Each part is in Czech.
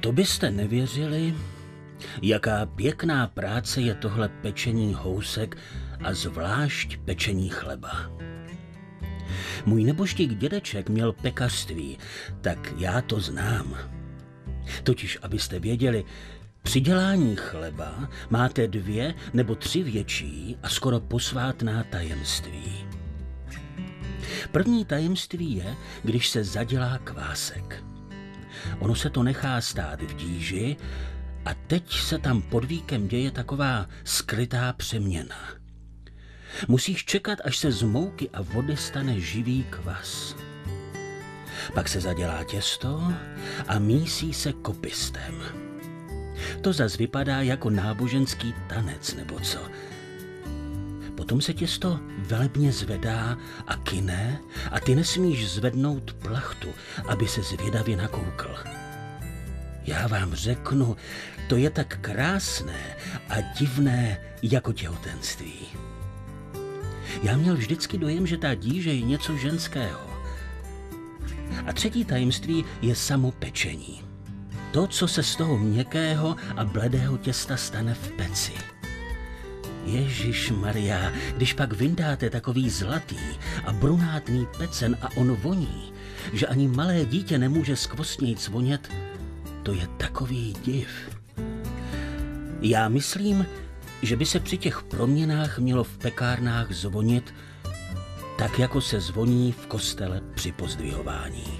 To byste nevěřili, jaká pěkná práce je tohle pečení housek a zvlášť pečení chleba. Můj nebožtík dědeček měl pekařství, tak já to znám. Totiž, abyste věděli, při dělání chleba máte 2 nebo 3 větší a skoro posvátná tajemství. První tajemství je, když se zadělá kvásek. Ono se to nechá stát v díži a teď se tam pod víkem děje taková skrytá přeměna. Musíš čekat, až se z mouky a vody stane živý kvas. Pak se zadělá těsto a mísí se kopistem. To zas vypadá jako náboženský tanec nebo co. Potom se těsto velebně zvedá a kyne a ty nesmíš zvednout plachtu, aby se zvědavě nakoukl. Já vám řeknu, to je tak krásné a divné jako těhotenství. Já měl vždycky dojem, že ta díže je něco ženského. A třetí tajemství je samo pečení. To, co se z toho měkkého a bledého těsta stane v peci. Ježišmarja, když pak vyndáte takový zlatý a brunátný pecen a on voní, že ani malé dítě nemůže skvostnějc vonět, to je takový div. Já myslím, že by se při těch proměnách mělo v pekárnách zvonit, tak jako se zvoní v kostele při pozdvihování.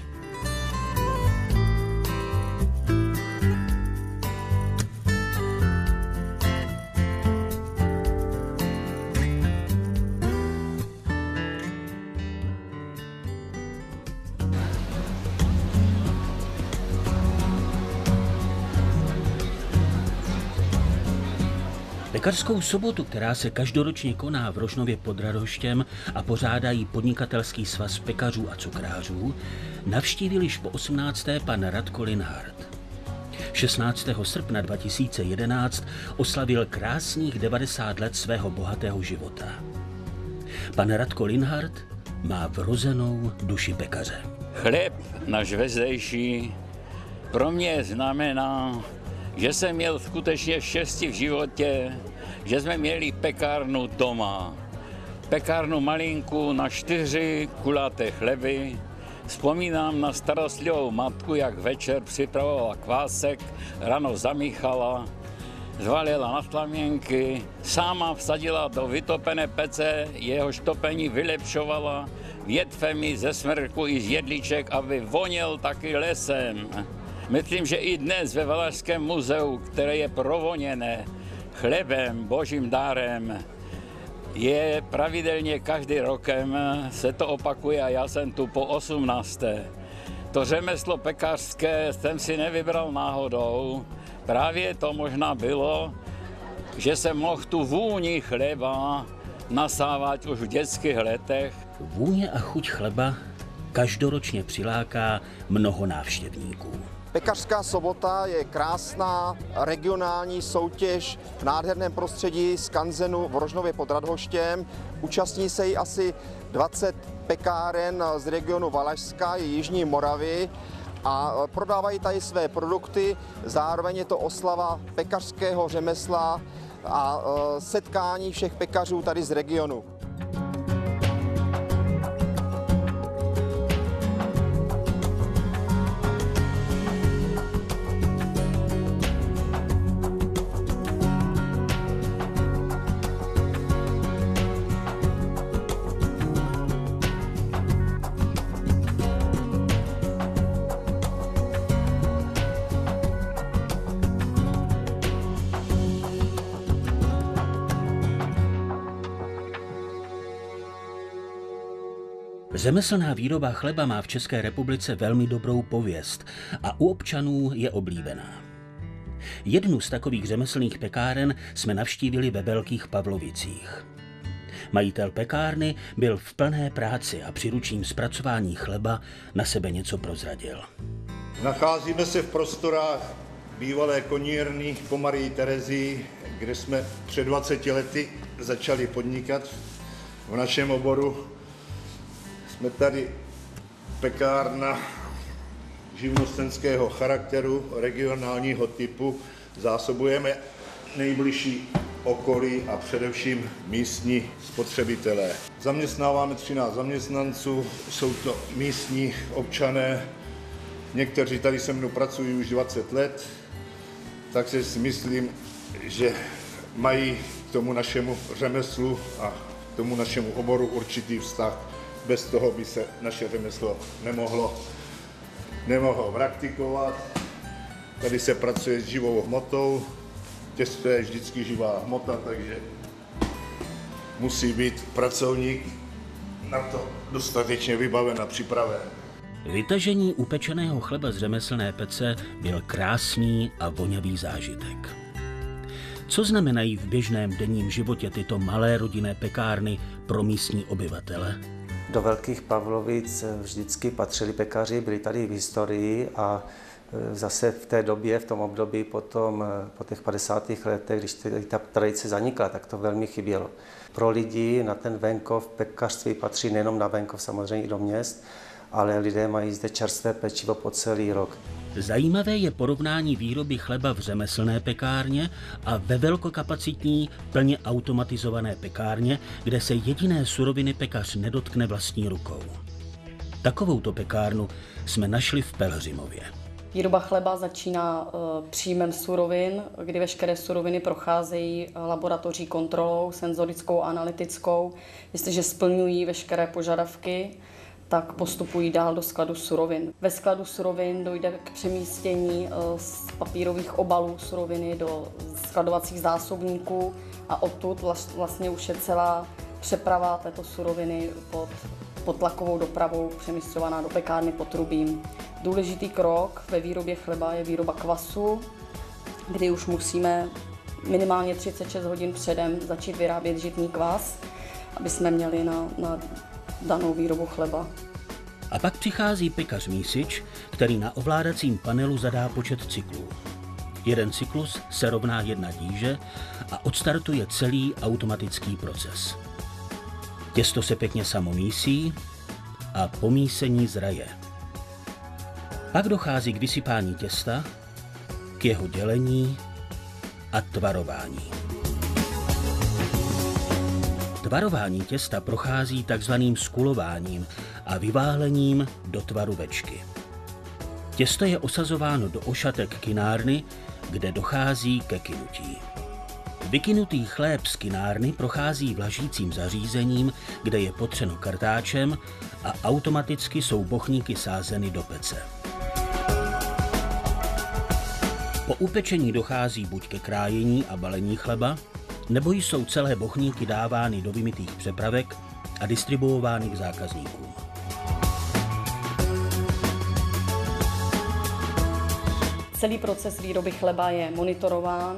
Pekařskou sobotu, která se každoročně koná v Rožnově pod Radhoštěm a pořádají podnikatelský svaz pekařů a cukrářů, navštívil již po 18. pan Radko Linhart. 16. srpna 2011 oslavil krásných 90 let svého bohatého života. Pan Radko Linhart má vrozenou duši pekaře. Chléb náš vezdejší pro mě znamená, že jsem měl skutečně štěstí v životě, že jsme měli pekárnu doma. Pekárnu malinku na 4 kulaté chleby. Vzpomínám na starostlivou matku, jak večer připravovala kvásek, ráno zamíchala, zvalila na slaměnky, sama vsadila do vytopené pece, jehož topení vylepšovala větvemi ze smrku i z jedliček, aby voněl taky lesem. Myslím, že i dnes ve Valašském muzeu, které je provoněné chlebem, božím dárem, je pravidelně každý rokem, se to opakuje a já jsem tu po 18. To řemeslo pekařské jsem si nevybral náhodou. Právě to možná bylo, že jsem mohl tu vůni chleba nasávat už v dětských letech. Vůně a chuť chleba každoročně přiláká mnoho návštěvníků. Pekařská sobota je krásná regionální soutěž v nádherném prostředí skanzenu v Rožnově pod Radhoštěm. Účastní se jí asi 20 pekáren z regionu Valašska i Jižní Moravy a prodávají tady své produkty. Zároveň je to oslava pekařského řemesla a setkání všech pekařů tady z regionu. Řemeslná výroba chleba má v České republice velmi dobrou pověst a u občanů je oblíbená. Jednu z takových řemeslných pekáren jsme navštívili ve Velkých Pavlovicích. Majitel pekárny byl v plné práci a při ručním zpracování chleba na sebe něco prozradil. Nacházíme se v prostorách bývalé konírny po Marii Terezii, kde jsme před 20 lety začali podnikat v našem oboru. Jsme tady pekárna živnostenského charakteru, regionálního typu, zásobujeme nejbližší okolí a především místní spotřebitelé. Zaměstnáváme 13 zaměstnanců, jsou to místní občané, někteří tady se mnou pracují už 20 let, takže si myslím, že mají k tomu našemu řemeslu a k tomu našemu oboru určitý vztah. Bez toho by se naše řemeslo nemohlo praktikovat. Tady se pracuje s živou hmotou, těsto je vždycky živá hmota, takže musí být pracovník na to dostatečně vybaven a připraven. Vytažení upečeného chleba z řemeslné pece byl krásný a vonavý zážitek. Co znamenají v běžném denním životě tyto malé rodinné pekárny pro místní obyvatele? Do Velkých Pavlovic vždycky patřili pekaři, byli tady v historii a zase v té době, v tom období potom, po těch 50. letech, když ta tradice zanikla, tak to velmi chybělo. Pro lidi na ten venkov pekařství patří nejenom na venkov, samozřejmě i do měst, ale lidé mají zde čerstvé pečivo po celý rok. Zajímavé je porovnání výroby chleba v řemeslné pekárně a ve velkokapacitní, plně automatizované pekárně, kde se jediné suroviny pekař nedotkne vlastní rukou. Takovouto pekárnu jsme našli v Pelhřimově. Výroba chleba začíná příjmem surovin, kdy veškeré suroviny procházejí laboratoří kontrolou, senzorickou a analytickou. Jestliže splňují veškeré požadavky, tak postupují dál do skladu surovin. Ve skladu surovin dojde k přemístění z papírových obalů suroviny do skladovacích zásobníků a odtud vlastně už je celá přeprava této suroviny pod tlakovou dopravou přemisťovaná do pekárny potrubím. Důležitý krok ve výrobě chleba je výroba kvasu, kdy už musíme minimálně 36 hodin předem začít vyrábět žitný kvas, aby jsme měli na danou výrobu chleba. A pak přichází pekař mísič, který na ovládacím panelu zadá počet cyklů. Jeden cyklus se rovná 1 díže a odstartuje celý automatický proces. Těsto se pěkně samo mísí a po mísení zraje. Pak dochází k vysypání těsta, k jeho dělení a tvarování. Tvarování těsta prochází takzvaným skulováním a vyválením do tvaru večky. Těsto je osazováno do ošatek kynárny, kde dochází ke kynutí. Vykynutý chléb z kynárny prochází vlažícím zařízením, kde je potřeno kartáčem a automaticky jsou bochníky sázeny do pece. Po upečení dochází buď ke krájení a balení chleba, nebo jsou celé bochníky dávány do vymytých přepravek a distribuovány k zákazníkům. Celý proces výroby chleba je monitorován,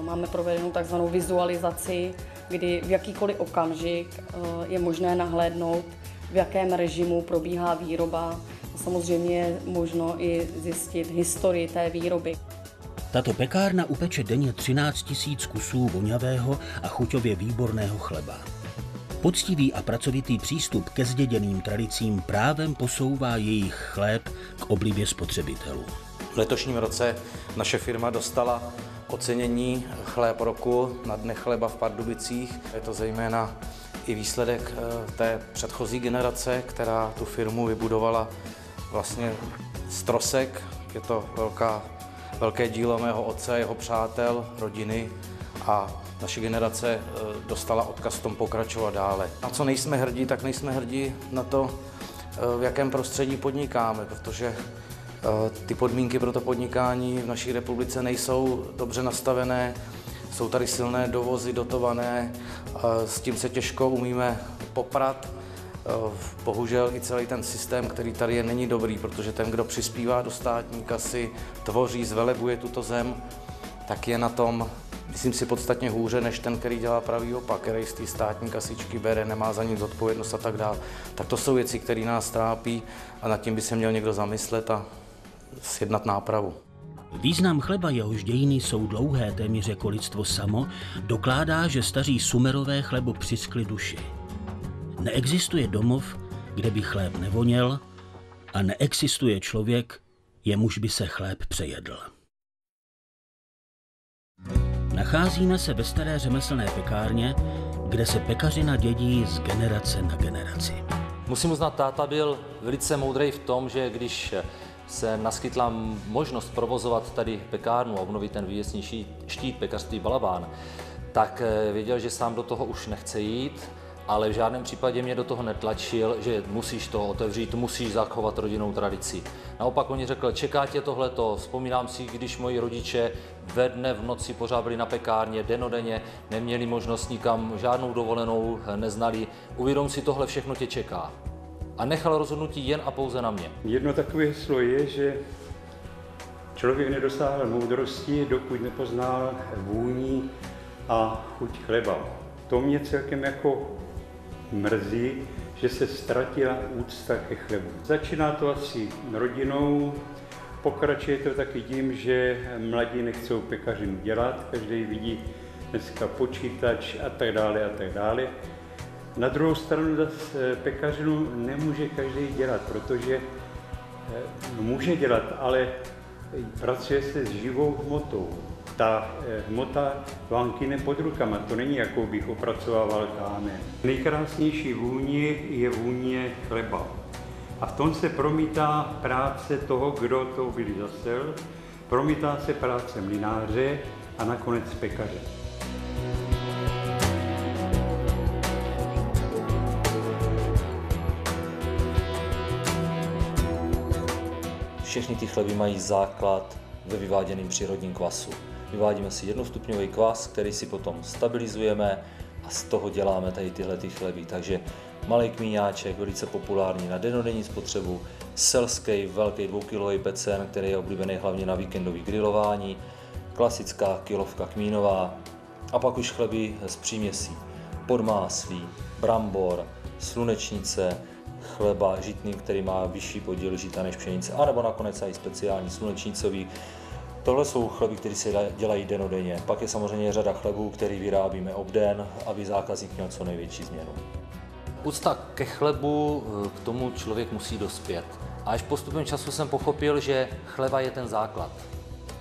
máme provedenou takzvanou vizualizaci, kdy v jakýkoliv okamžik je možné nahlédnout, v jakém režimu probíhá výroba. Samozřejmě je možno i zjistit historii té výroby. Tato pekárna upeče denně 13 000 kusů vonavého a chuťově výborného chleba. Poctivý a pracovitý přístup ke zděděným tradicím právem posouvá jejich chléb k oblibě spotřebitelů. V letošním roce naše firma dostala ocenění Chléb roku na Dnech chleba v Pardubicích. Je to zejména i výsledek té předchozí generace, která tu firmu vybudovala vlastně z trosek. Je to velké dílo mého otce, jeho přátel, rodiny a naše generace dostala odkaz v tom pokračovat dále. Na co nejsme hrdí, tak nejsme hrdí na to, v jakém prostředí podnikáme, protože ty podmínky pro to podnikání v naší republice nejsou dobře nastavené, jsou tady silné dovozy dotované, s tím se těžko umíme poprat. Bohužel i celý ten systém, který tady je, není dobrý, protože ten, kdo přispívá do státní kasy, tvoří, zvelebuje tuto zem, tak je na tom, myslím si, podstatně hůře, než ten, který dělá pravý opak, který z té státní kasičky bere, nemá za nic odpovědnost a tak dále. Tak to jsou věci, které nás trápí a nad tím by se měl někdo zamyslet a sjednat nápravu. Význam chleba, jehož dějiny jsou dlouhé, téměř jako lidstvo samo, dokládá, že staří Sumerové chlebu přiskli duši. Neexistuje domov, kde by chléb nevoněl, a neexistuje člověk, jemuž by se chléb přejedl. Nacházíme se ve staré řemeslné pekárně, kde se pekařina dědí z generace na generaci. Musím uznat, táta byl velice moudrý v tom, že když se naskytla možnost provozovat tady pekárnu a obnovit ten vývěsní štít pekařství Balabán, tak věděl, že sám do toho už nechce jít, ale v žádném případě mě do toho netlačil, že musíš to otevřít, musíš zachovat rodinnou tradici. Naopak on řekl, čeká tě tohleto. Vzpomínám si, když moji rodiče ve dne v noci pořád byli na pekárně, dennodenně, neměli možnost nikam, žádnou dovolenou neznali. Uvědom si, tohle všechno tě čeká. A nechal rozhodnutí jen a pouze na mě. Jedno takové heslo je, že člověk nedosáhl moudrosti, dokud nepoznal vůni a chuť chleba. To mě celkem jako mrzí, že se ztratila úcta ke chlebu. Začíná to asi rodinou, pokračuje to taky tím, že mladí nechcou pekařinu dělat, každý vidí dneska počítač a tak dále a tak dále. Na druhou stranu zase pekařinu nemůže každý dělat, protože může dělat, ale pracuje se s živou hmotou. Ta hmota vám kyne pod rukama, to není jako bych opracovával kámen. Nejkrásnější vůně je vůně chleba. A v tom se promítá práce toho, kdo to obilí zasel, promítá se práce mlynáře a nakonec pekaře. Všechny ty chleby mají základ ve vyváděném přírodním kvasu. Vyvádíme si jednostupňový kvas, který si potom stabilizujeme a z toho děláme tady tyhle chleby. Takže malý kmíňáček, velice populární na dennodenní spotřebu, selský velký 2kilový pecen, který je oblíbený hlavně na víkendový grilování, klasická kilovka kmínová a pak už chleby z příměsí, podmáslí, brambor, slunečnice, chleba žitný, který má vyšší podíl žita než pšenice, anebo nakonec i speciální slunečnicový. Tohle jsou chleby, které se dělají dennodenně. Pak je samozřejmě řada chlebů, který vyrábíme obden, aby zákazník měl co největší změnu. Úcta ke chlebu, k tomu člověk musí dospět. A až postupem času jsem pochopil, že chleba je ten základ.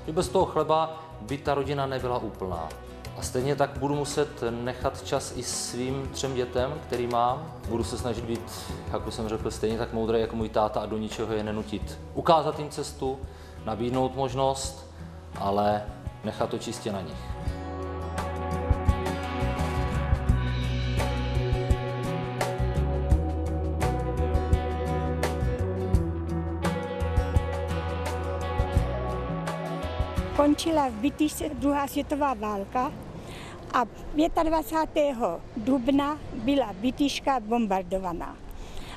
Že bez toho chleba by ta rodina nebyla úplná. A stejně tak budu muset nechat čas i svým 3 dětem, který mám. Budu se snažit být, jak už jsem řekl, stejně tak moudrý jako můj táta a do ničeho je nenutit. Ukázat jim cestu, nabídnout možnost, ale nechat to čistě na nich. Končila v Bytyši druhá světová válka a 25. dubna byla Bytyška bombardovaná.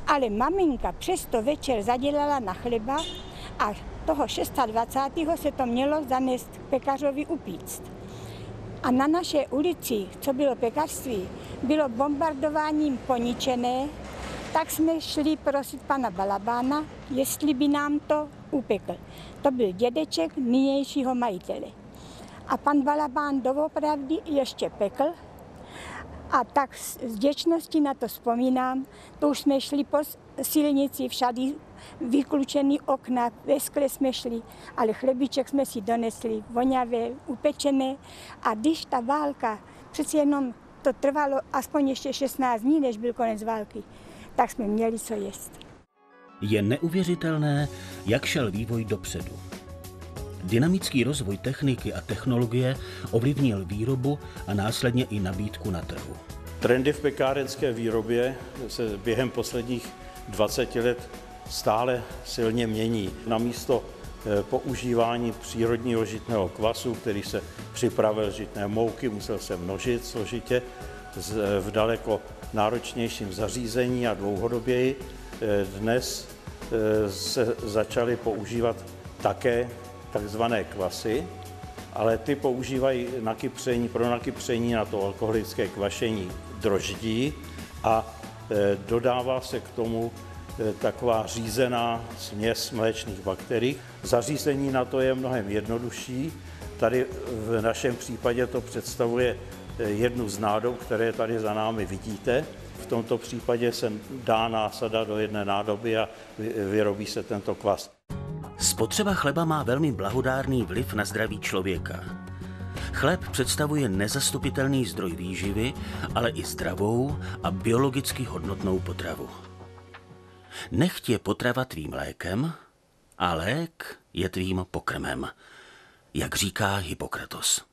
Ale maminka přesto večer zadělala na chleba a toho 26. se to mělo zanést k pekařovi upíct. A na naše ulici, co bylo pekařství, bylo bombardováním poničené, tak jsme šli prosit pana Balabána, jestli by nám to upekl. To byl dědeček nynějšího majitele. A pan Balabán doopravdy ještě pekl. A tak s vděčností na to vzpomínám, to už jsme šli po silnici, všady vyklučený okna, ve skle jsme šli, ale chlebíček jsme si donesli, voňavé, upečené. A když ta válka, přeci jenom to trvalo aspoň ještě 16 dní, než byl konec války, tak jsme měli co jíst. Je neuvěřitelné, jak šel vývoj dopředu. Dynamický rozvoj techniky a technologie ovlivnil výrobu a následně i nabídku na trhu. Trendy v pekárenské výrobě se během posledních 20 let stále silně mění. Namísto používání přírodního žitného kvasu, který se připravil z žitné mouky, musel se množit složitě v daleko náročnějším zařízení a dlouhodoběji. Dnes se začaly používat také takzvané kvasy, ale ty používají pro nakypření na to alkoholické kvašení droždí a dodává se k tomu taková řízená směs mléčných bakterií. Zařízení na to je mnohem jednodušší. Tady v našem případě to představuje jednu z nádob, které tady za námi vidíte. V tomto případě se dá násada do jedné nádoby a vyrobí se tento kvas. Spotřeba chleba má velmi blahodárný vliv na zdraví člověka. Chléb představuje nezastupitelný zdroj výživy, ale i zdravou a biologicky hodnotnou potravu. Nechť je potrava tvým lékem a lék je tvým pokrmem, jak říká Hippokratos.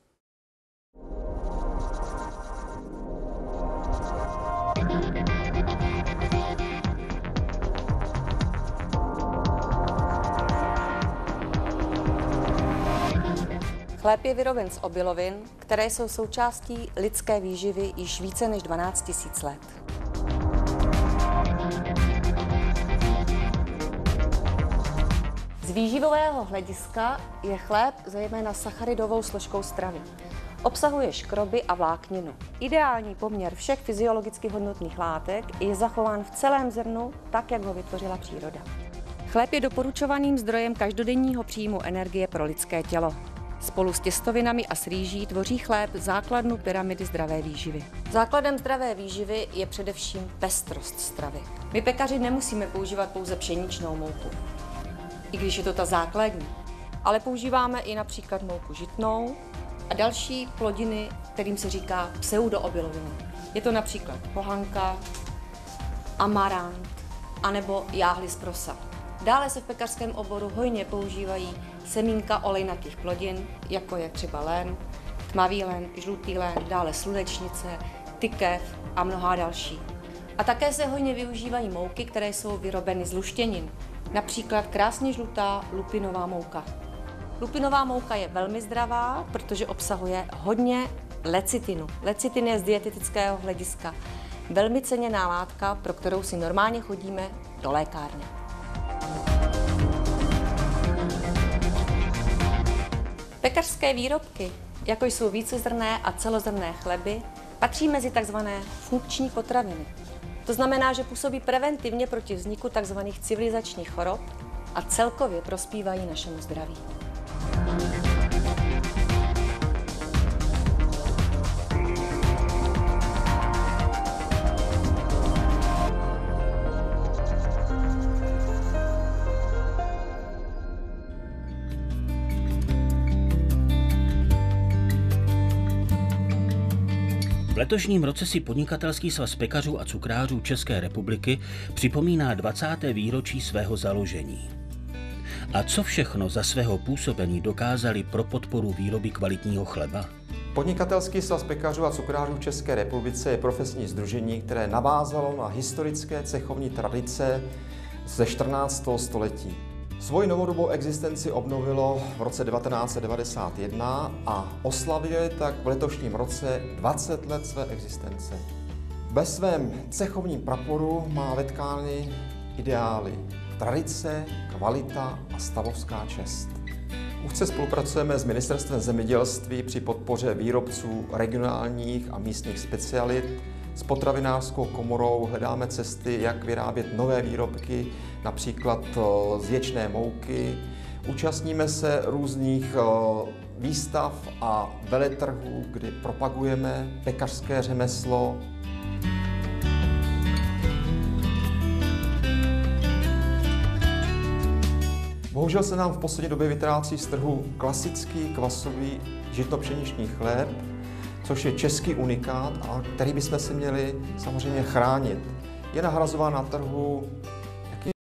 Chléb je vyroben z obilovin, které jsou součástí lidské výživy již více než 12 000 let. Z výživového hlediska je chléb zejména sacharidovou složkou stravy. Obsahuje škroby a vlákninu. Ideální poměr všech fyziologicky hodnotných látek je zachován v celém zrnu, tak, jak ho vytvořila příroda. Chléb je doporučovaným zdrojem každodenního příjmu energie pro lidské tělo. Spolu s těstovinami a s rýží tvoří chléb základnu pyramidy zdravé výživy. Základem zdravé výživy je především pestrost stravy. My pekaři nemusíme používat pouze pšeničnou mouku, i když je to ta základní, ale používáme i například mouku žitnou a další plodiny, kterým se říká pseudoobiloviny. Je to například pohanka, amarant anebo jáhly z prosa. Dále se v pekařském oboru hojně používají semínka olejnatých plodin, jako je třeba len, tmavý len, žlutý len, dále slunečnice, tykev a mnohá další. A také se hojně využívají mouky, které jsou vyrobeny z luštěnin, například krásně žlutá lupinová mouka. Lupinová mouka je velmi zdravá, protože obsahuje hodně lecitinu. Lecitin je z dietetického hlediska velmi ceněná látka, pro kterou si normálně chodíme do lékárny. Pekařské výrobky, jako jsou vícezrnné a celozrnné chleby, patří mezi tzv. Funkční potraviny. To znamená, že působí preventivně proti vzniku tzv. Civilizačních chorob a celkově prospívají našemu zdraví. V letošním roce si Podnikatelský svaz pekařů a cukrářů České republiky připomíná 20. výročí svého založení. A co všechno za svého působení dokázali pro podporu výroby kvalitního chleba? Podnikatelský svaz pekařů a cukrářů v České republice je profesní sdružení, které navázalo na historické cechovní tradice ze 14. století. Svoji novodobou existenci obnovilo v roce 1991 a oslavuje tak v letošním roce 20 let své existence. Ve svém cechovním praporu má vetkány ideály tradice, kvalita a stavovská čest. Úzce spolupracujeme s Ministerstvem zemědělství při podpoře výrobců regionálních a místních specialit. S potravinářskou komorou hledáme cesty, jak vyrábět nové výrobky, například z ječné mouky. Účastníme se různých výstav a veletrhů, kdy propagujeme pekařské řemeslo. Bohužel se nám v poslední době vytrácí z trhu klasický kvasový žitopšeničný chléb, což je český unikát, a který bychom si měli samozřejmě chránit. Je nahrazován na trhu